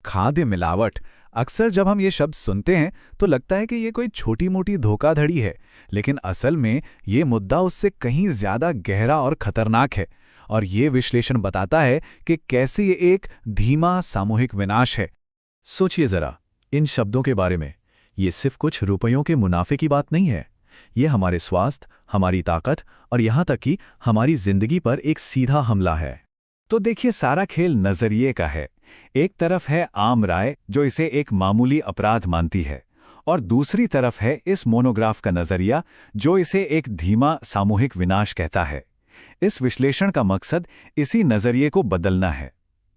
खाद्य मिलावट। अक्सर जब हम ये शब्द सुनते हैं तो लगता है कि ये कोई छोटी मोटी धोखाधड़ी है, लेकिन असल में ये मुद्दा उससे कहीं ज़्यादा गहरा और खतरनाक है। और ये विश्लेषण बताता है कि कैसे ये एक धीमा सामूहिक विनाश है। सोचिए जरा इन शब्दों के बारे में। ये सिर्फ कुछ रुपयों के मुनाफे की बात नहीं है। ये हमारे स्वास्थ्य, हमारी ताकत और यहाँ तक कि हमारी जिंदगी पर एक सीधा हमला है। तो देखिए, सारा खेल नजरिए का है। एक तरफ है आम राय जो इसे एक मामूली अपराध मानती है, और दूसरी तरफ है इस मोनोग्राफ का नजरिया जो इसे एक धीमा सामूहिक विनाश कहता है। इस विश्लेषण का मकसद इसी नजरिए को बदलना है।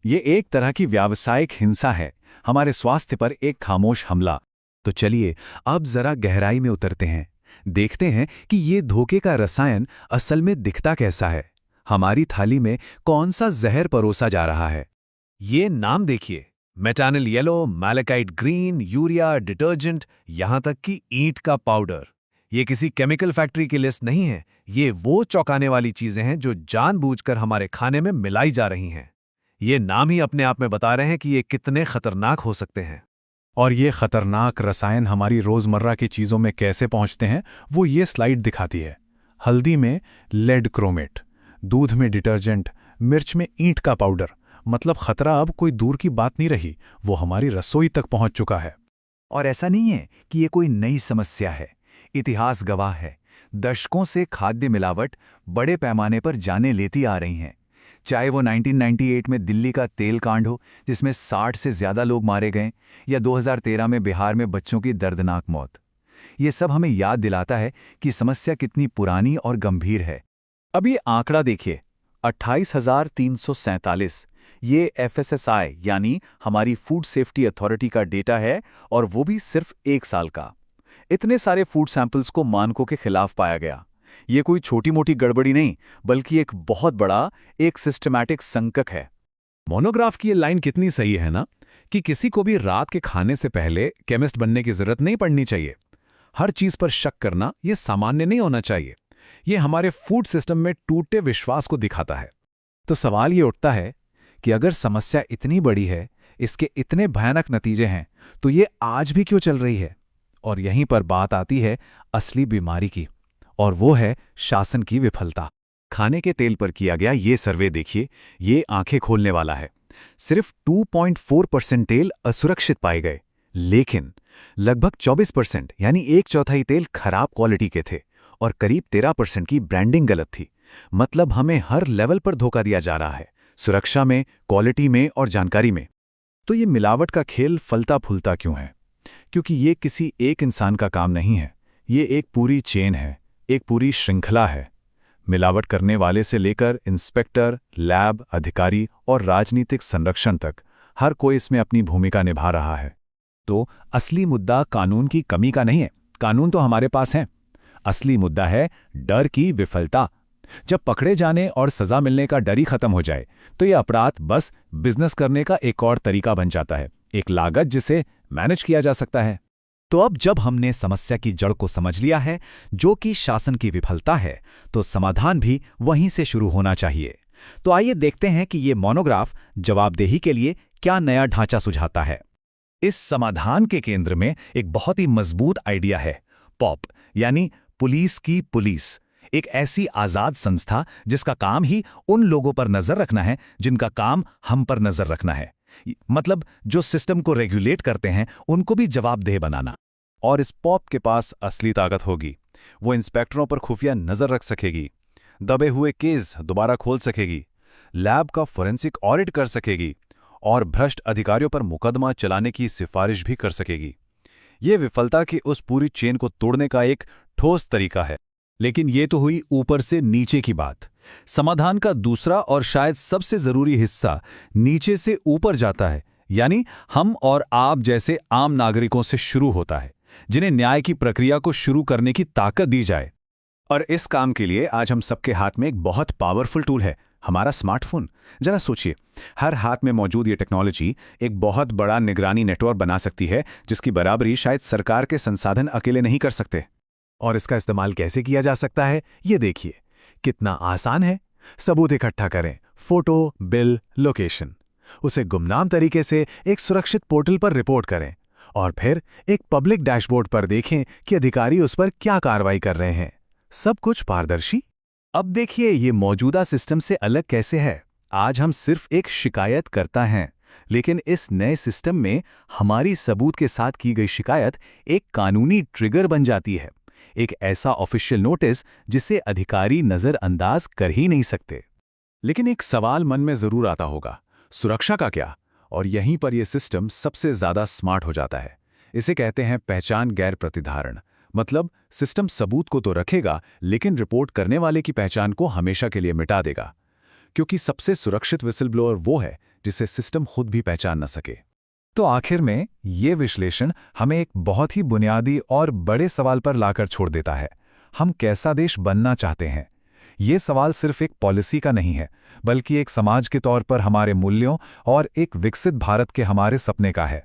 ये एक तरह की व्यावसायिक हिंसा है, हमारे स्वास्थ्य पर एक खामोश हमला। तो चलिए अब जरा गहराई में उतरते हैं, देखते हैं कि ये धोखे का रसायन असल में दिखता कैसा है। हमारी थाली में कौन सा जहर परोसा जा रहा है। ये नाम देखिए, metanil yellow, malachite green, urea, detergent, यहाँ तक कि ईंट का पाउडर। ये किसी केमिकल फैक्ट्री की लिस्ट नहीं है। ये वो चौंकाने वाली चीजें हैं जो जानबूझकर हमारे खाने में मिलाई जा रही हैं। ये नाम ही अपने आप में बता रहे हैं कि ये कितने खतरनाक हो सकते हैं। और ये खतरनाक रसायन हमारी रोजमर्रा की चीजों में कैसे पहुंचते हैं, वो ये स्लाइड दिखाती है। हल्दी में लेड क्रोमेट, दूध में डिटर्जेंट, मिर्च में ईंट का पाउडर। मतलब खतरा अब कोई दूर की बात नहीं रही, वो हमारी रसोई तक पहुंच चुका है। और ऐसा नहीं है कि ये कोई नई समस्या है। इतिहास गवाह है, दशकों से खाद्य मिलावट बड़े पैमाने पर जाने लेती आ रही हैं। चाहे वो 1998 में दिल्ली का तेल कांड हो जिसमें 60 से ज्यादा लोग मारे गए, या 2013 में बिहार में बच्चों की दर्दनाक मौत। ये सब हमें याद दिलाता है कि समस्या कितनी पुरानी और गंभीर है। अब ये आंकड़ा देखिए, 28,347। ये FSSAI यानी हमारी फूड सेफ्टी अथॉरिटी का डेटा है, और वो भी सिर्फ 1 साल का। इतने सारे फूड सैंपल्स को मानकों के खिलाफ पाया गया। ये कोई छोटी मोटी गड़बड़ी नहीं, बल्कि एक बहुत बड़ा, एक सिस्टमैटिक संकट है। मोनोग्राफ की ये लाइन कितनी सही है ना, कि किसी को भी रात के खाने से पहले केमिस्ट बनने की जरूरत नहीं पड़नी चाहिए। हर चीज पर शक करना ये सामान्य नहीं होना चाहिए। ये हमारे फूड सिस्टम में टूटे विश्वास को दिखाता है। तो सवाल ये उठता है कि अगर समस्या इतनी बड़ी है, इसके इतने भयानक नतीजे हैं, तो ये आज भी क्यों चल रही है। और यहीं पर बात आती है असली बीमारी की, और वो है शासन की विफलता। खाने के तेल पर किया गया ये सर्वे देखिए, ये आंखें खोलने वाला है। सिर्फ 2.4% तेल असुरक्षित पाए गए, लेकिन लगभग 24% यानी 1/4 तेल खराब क्वालिटी के थे, और करीब 13% की ब्रांडिंग गलत थी। मतलब हमें हर लेवल पर धोखा दिया जा रहा है, सुरक्षा में, क्वालिटी में और जानकारी में। तो ये मिलावट का खेल फलता फूलता क्यों है? क्योंकि ये किसी एक इंसान का काम नहीं है, ये एक पूरी चेन है, एक पूरी श्रृंखला है। मिलावट करने वाले से लेकर इंस्पेक्टर, लैब अधिकारी और राजनीतिक संरक्षण तक, हर कोई इसमें अपनी भूमिका निभा रहा है। तो असली मुद्दा कानून की कमी का नहीं है, कानून तो हमारे पास है। असली मुद्दा है डर की विफलता। जब पकड़े जाने और सजा मिलने का डर ही खत्म हो जाए, तो यह अपराध बस बिजनेस करने का एक और तरीका बन जाता है, एक लागत जिसे मैनेज किया जा सकता है। तो अब जब हमने समस्या की जड़ को समझ लिया है, जो कि शासन की विफलता है, तो समाधान भी वहीं से शुरू होना चाहिए। तो आइए देखते हैं कि ये मोनोग्राफ जवाबदेही के लिए क्या नया ढांचा सुझाता है। इस समाधान के केंद्र में एक बहुत ही मजबूत आइडिया है, पॉप यानी पुलिस की पुलिस। एक ऐसी आजाद संस्था जिसका काम ही उन लोगों पर नजर रखना है जिनका काम हम पर नजर रखना है। मतलब जो सिस्टम को रेगुलेट करते हैं, उनको भी जवाबदेह बनाना। और इस पॉप के पास असली ताकत होगी। वो इंस्पेक्टरों पर खुफिया नजर रख सकेगी, दबे हुए केस दोबारा खोल सकेगी, लैब का फोरेंसिक ऑडिट कर सकेगी, और भ्रष्ट अधिकारियों पर मुकदमा चलाने की सिफारिश भी कर सकेगी। ये विफलता की उस पूरी चेन को तोड़ने का एक ठोस तरीका है। लेकिन ये तो हुई ऊपर से नीचे की बात। समाधान का दूसरा और शायद सबसे जरूरी हिस्सा नीचे से ऊपर जाता है, यानी हम और आप जैसे आम नागरिकों से शुरू होता है, जिन्हें न्याय की प्रक्रिया को शुरू करने की ताकत दी जाए। और इस काम के लिए आज हम सबके हाथ में एक बहुत पावरफुल टूल है, हमारा स्मार्टफोन। जरा सोचिए, हर हाथ में मौजूद ये टेक्नोलॉजी एक बहुत बड़ा निगरानी नेटवर्क बना सकती है, जिसकी बराबरी शायद सरकार के संसाधन अकेले नहीं कर सकते। और इसका इस्तेमाल कैसे किया जा सकता है, ये देखिए। कितना आसान है। सबूत इकट्ठा करें, फोटो, बिल, लोकेशन। उसे गुमनाम तरीके से एक सुरक्षित पोर्टल पर रिपोर्ट करें और फिर एक पब्लिक डैशबोर्ड पर देखें कि अधिकारी उस पर क्या कार्रवाई कर रहे हैं। सब कुछ पारदर्शी। अब देखिए ये मौजूदा सिस्टम से अलग कैसे है। आज हम सिर्फ एक शिकायत करता हैं, लेकिन इस नए सिस्टम में हमारी सबूत के साथ की गई शिकायत एक कानूनी ट्रिगर बन जाती है, एक ऐसा ऑफिशियल नोटिस जिसे अधिकारी नज़रअंदाज कर ही नहीं सकते। लेकिन एक सवाल मन में जरूर आता होगा, सुरक्षा का क्या? और यहीं पर यह सिस्टम सबसे ज्यादा स्मार्ट हो जाता है। इसे कहते हैं पहचान गैर प्रतिधारण। मतलब सिस्टम सबूत को तो रखेगा, लेकिन रिपोर्ट करने वाले की पहचान को हमेशा के लिए मिटा देगा, क्योंकि सबसे सुरक्षित विसल ब्लोअर वो है जिसे सिस्टम खुद भी पहचान न सके। तो आखिर में ये विश्लेषण हमें एक बहुत ही बुनियादी और बड़े सवाल पर लाकर छोड़ देता है। हम कैसा देश बनना चाहते हैं? ये सवाल सिर्फ एक पॉलिसी का नहीं है, बल्कि एक समाज के तौर पर हमारे मूल्यों और एक विकसित भारत के हमारे सपने का है।